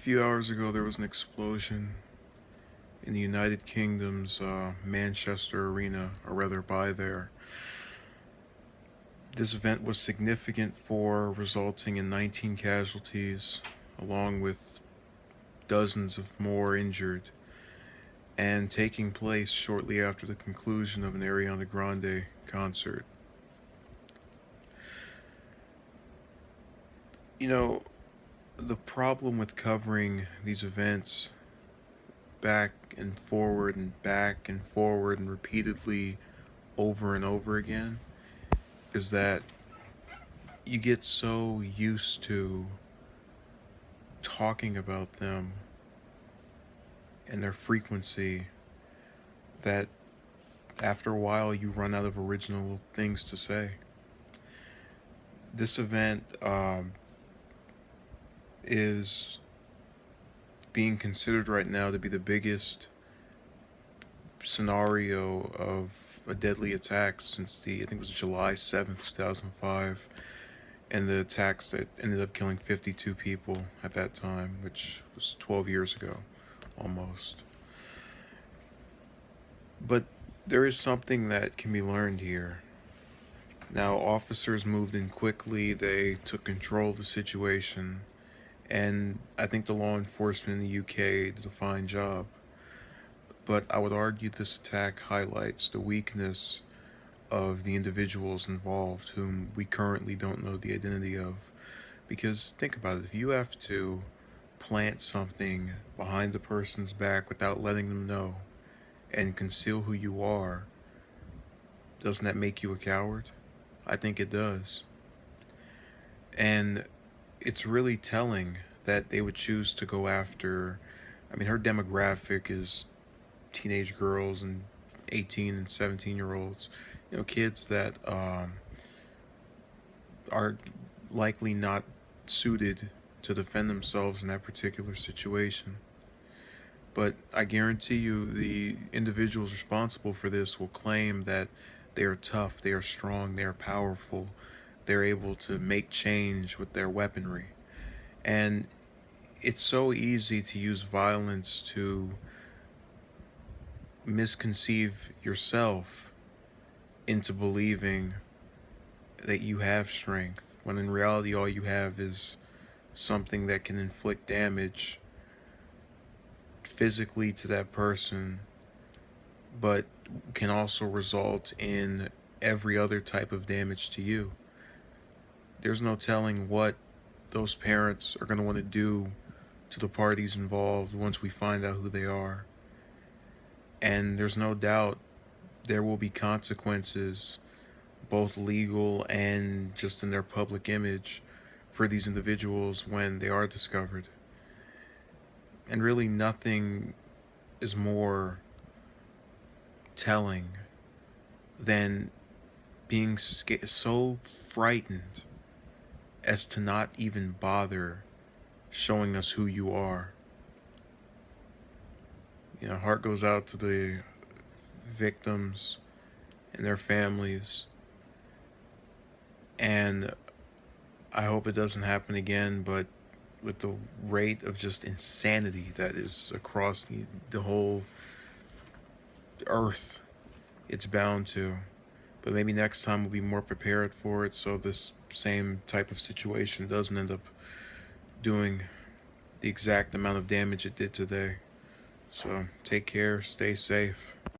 few hours ago, there was an explosion in the United Kingdom's Manchester Arena, or rather by there. This event was significant for resulting in 19 casualties, along with dozens of more injured, and taking place shortly after the conclusion of an Ariana Grande concert. You know, the problem with covering these events back and forward and back and forward and repeatedly over and over again is that you get so used to talking about them and their frequency that after a while you run out of original things to say. This event is being considered right now to be the biggest scenario of a deadly attack since I think it was July 7th, 2005, and the attacks that ended up killing 52 people at that time, which was 12 years ago, almost. But there is something that can be learned here. Now, officers moved in quickly, they took control of the situation, and I think the law enforcement in the UK did a fine job. But I would argue this attack highlights the weakness of the individuals involved, whom we currently don't know the identity of. Because think about it, if you have to plant something behind the person's back without letting them know and conceal who you are, doesn't that make you a coward? I think it does. And it's really telling that they would choose to go after, I mean, her demographic is teenage girls and 18 and 17-year-olds, kids that are likely not suited to defend themselves in that particular situation. But I guarantee you the individuals responsible for this will claim that they are tough, they are strong, they are powerful, they're able to make change with their weaponry. And it's so easy to use violence to misconceive yourself into believing that you have strength, when in reality all you have is something that can inflict damage physically to that person, but can also result in every other type of damage to you. There's no telling what those parents are going to want to do to the parties involved once we find out who they are. And there's no doubt there will be consequences, both legal and just in their public image, for these individuals when they are discovered. And really nothing is more telling than being so frightened as to not even bother showing us who you are. Heart goes out to the victims and their families, and I hope it doesn't happen again, but with the rate of just insanity that is across the whole earth, it's bound to. But maybe next time we'll be more prepared for it, so this same type of situation doesn't end up doing the exact amount of damage it did today. So take care, stay safe.